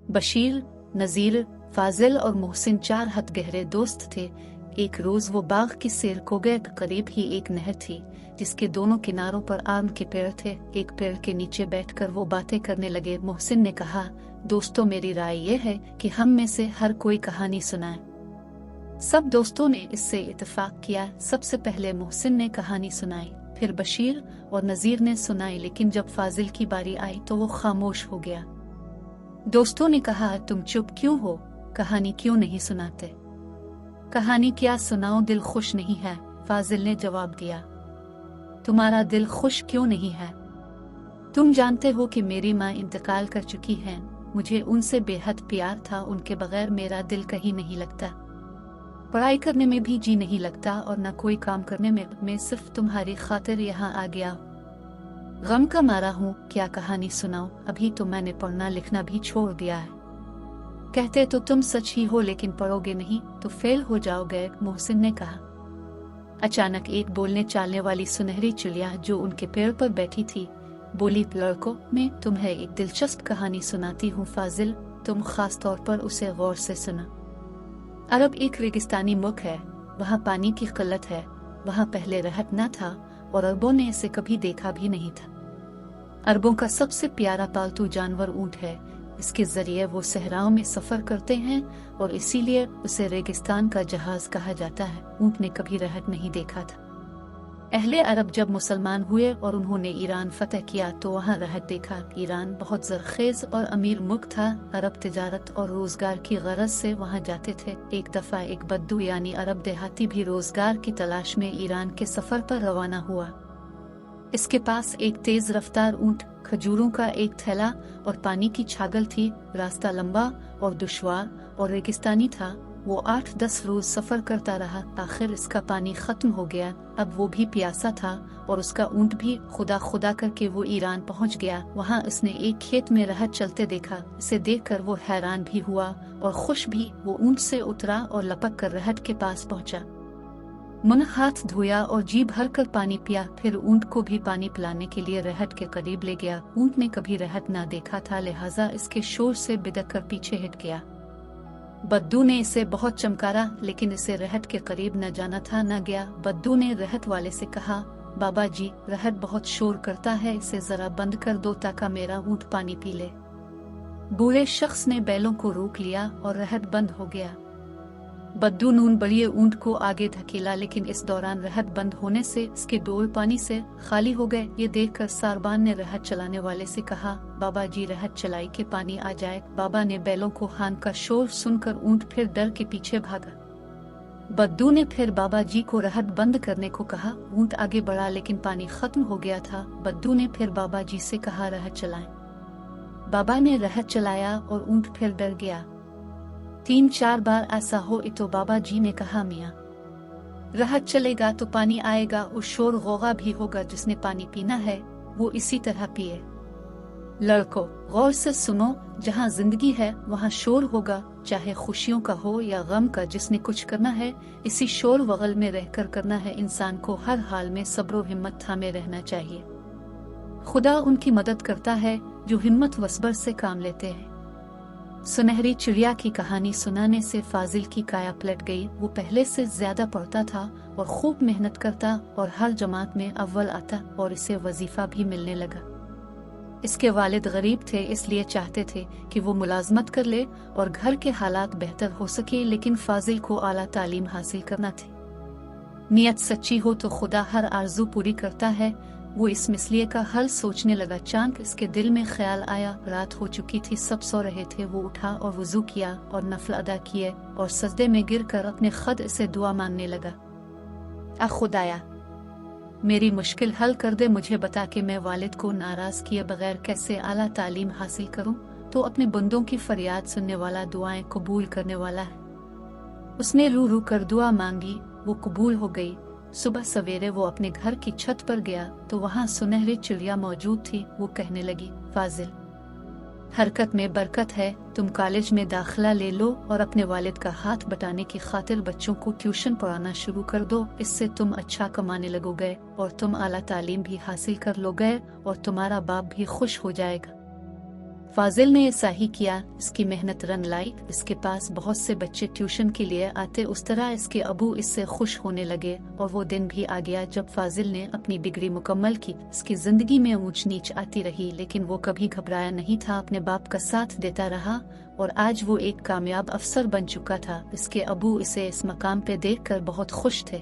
बशीर, नज़ीर, फाजिल और मोहसिन 4 हद गहरे दोस्त थे। एक रोज वो बाग की सैर को गए। करीब ही एक नहर थी जिसके दोनों किनारों पर आम के पेड़ थे। एक पेड़ के नीचे बैठकर वो बातें करने लगे। मोहसिन ने कहा, दोस्तों, मेरी राय ये है कि हम में से हर कोई कहानी सुनाए। सब दोस्तों ने इससे इत्तेफाक किया। सबसे पहले मोहसिन ने कहानी सुनाई, फिर बशीर और नज़ीर ने सुनाई, लेकिन जब फाजिल की बारी आई तो वो खामोश हो गया। दोस्तों ने कहा, तुम चुप क्यों हो? कहानी क्यों नहीं सुनाते? कहानी क्या सुनाओ, दिल खुश नहीं है। फाजिल ने जवाब दिया, तुम्हारा दिल खुश क्यों नहीं है? तुम जानते हो कि मेरी माँ इंतकाल कर चुकी हैं। मुझे उनसे बेहद प्यार था। उनके बगैर मेरा दिल कहीं नहीं लगता। पढ़ाई करने में भी जी नहीं लगता और न कोई काम करने में। मैं सिर्फ तुम्हारी खातिर यहाँ आ गया। गम का मारा हूँ। क्या कहानी सुनाओ? अभी तो मैंने पढ़ना लिखना भी छोड़ दिया है। कहते तो तुम सच ही हो, लेकिन पढ़ोगे नहीं तो फेल हो जाओगे, मोहसिन ने कहा। अचानक एक बोलने चालने वाली सुनहरी चिड़िया जो उनके पेड़ पर बैठी थी बोली, लड़कों, मैं तुम्हें एक दिलचस्प कहानी सुनाती हूँ। फाजिल, तुम खास तौर पर उसे गौर से सुना। अरब एक रेगिस्तानी मुल्क है। वहाँ पानी की किल्लत है। वहाँ पहले रहत न था और अरबों ने इसे कभी देखा भी नहीं था। अरबों का सबसे प्यारा पालतू जानवर ऊँट है। इसके जरिए वो सहराओं में सफर करते हैं और इसीलिए उसे रेगिस्तान का जहाज कहा जाता है। ऊँट ने कभी रहत नहीं देखा था। अहले अरब जब मुसलमान हुए और उन्होंने ईरान फतह किया तो वहाँ रहत देखा। ईरान बहुत ज़रखेज़ और अमीर मुल्क था। अरब तिजारत और रोजगार की गरज से वहाँ जाते थे। एक दफा एक बद्दू यानी अरब देहाती भी रोजगार की तलाश में ईरान के सफर पर रवाना हुआ। इसके पास एक तेज रफ्तार ऊँट, खजूरों का एक थैला और पानी की छागल थी। रास्ता लंबा और दुश्वार और रेगिस्तानी था। वो 8-10 रोज सफर करता रहा। आखिर इसका पानी खत्म हो गया। अब वो भी प्यासा था और उसका ऊँट भी। खुदा खुदा करके वो ईरान पहुंच गया। वहाँ उसने एक खेत में रहत चलते देखा। इसे देखकर वो हैरान भी हुआ और खुश भी। वो ऊँट से उतरा और लपक कर रहत के पास पहुंचा। मुंह हाथ धोया और जी भर कर पानी पिया। फिर ऊँट को भी पानी पिलाने के लिए रहत के करीब ले गया। ऊँट ने कभी रहत ना देखा था, लिहाजा इसके शोर से बिदक कर पीछे हट गया। बद्दू ने इसे बहुत चमकारा, लेकिन इसे रहत के करीब न जाना था, न गया। बद्दू ने रहत वाले से कहा, बाबा जी, रहत बहुत शोर करता है, इसे जरा बंद कर दो ताकि मेरा ऊँट पानी पी ले। बूढ़े शख्स ने बैलों को रोक लिया और रहत बंद हो गया। बद्दू नून बड़िए ऊँट को आगे धकेला, लेकिन इस दौरान रहत बंद होने से इसके डोल पानी से खाली हो गए। ये देखकर सारबान ने रहत चलाने वाले से कहा, बाबा जी, रहत चलाई के पानी आ जाए। बाबा ने बैलों को हान का शोर सुनकर ऊँट फिर डर के पीछे भागा। बद्दू ने फिर बाबा जी को रहत बंद करने को कहा। ऊँट आगे बढ़ा, लेकिन पानी खत्म हो गया था। बद्दू ने फिर बाबा जी से कहा, रहत चलाएं। बाबा ने रहत चलाया और ऊँट फिर डर गया। 3-4 बार ऐसा हो तो बाबा जी ने कहा, मियाँ, रहत चलेगा तो पानी आएगा और शोर गौगा भी होगा। जिसने पानी पीना है वो इसी तरह पिए। लड़कों, गौर से सुनो, जहाँ जिंदगी है वहाँ शोर होगा, चाहे खुशियों का हो या गम का। जिसने कुछ करना है इसी शोर वगल में रहकर करना है। इंसान को हर हाल में सब्र और हिम्मत थामे रहना चाहिए। खुदा उनकी मदद करता है जो हिम्मत व सब्र से काम लेते हैं। सुनहरी चिड़िया की कहानी सुनाने से फाजिल की काया पलट गई। वो पहले से ज्यादा पढ़ता था और खूब मेहनत करता और हर जमात में अव्वल आता और इसे वजीफा भी मिलने लगा। इसके वालिद गरीब थे, इसलिए चाहते थे कि वो मुलाजमत कर ले और घर के हालात बेहतर हो सके, लेकिन फाजिल को आला तालीम हासिल करना थी। नियत सच्ची हो तो खुदा हर आरजू पूरी करता है। वो इस मसले का हल सोचने लगा। चांक इसके दिल में ख्याल आया। रात हो चुकी थी, सब सो रहे थे। वो उठा और वुजू किया और नफल अदा किए और सजदे में गिरकर अपने खुद से दुआ मांगने लगा। आ खुदाया, मेरी मुश्किल हल कर दे। मुझे बता कि मैं वालिद को नाराज किए बगैर कैसे आला तालीम हासिल करूं। तो अपने बंदों की फरियाद सुनने वाला, दुआएं कबूल करने वाला है। उसने रू रू कर दुआ मांगी, वो कबूल हो गई। सुबह सवेरे वो अपने घर की छत पर गया तो वहाँ सुनहरी चिड़िया मौजूद थी। वो कहने लगी, फाजिल, हरकत में बरकत है। तुम कॉलेज में दाखिला ले लो और अपने वालिद का हाथ बटाने की खातिर बच्चों को ट्यूशन पढ़ाना शुरू कर दो। इससे तुम अच्छा कमाने लगोगे और तुम आला तालीम भी हासिल कर लोगे और तुम्हारा बाप भी खुश हो जाएगा। फाजिल ने ऐसा ही किया। इसकी मेहनत रंग लाई। इसके पास बहुत से बच्चे ट्यूशन के लिए आते। उस तरह इसके अबू इससे खुश होने लगे और वो दिन भी आ गया जब फाजिल ने अपनी डिग्री मुकम्मल की। इसकी जिंदगी में ऊंच नीच आती रही, लेकिन वो कभी घबराया नहीं था, अपने बाप का साथ देता रहा और आज वो एक कामयाब अफसर बन चुका था। इसके अबू इसे इस मकाम पे देखकर बहुत खुश थे।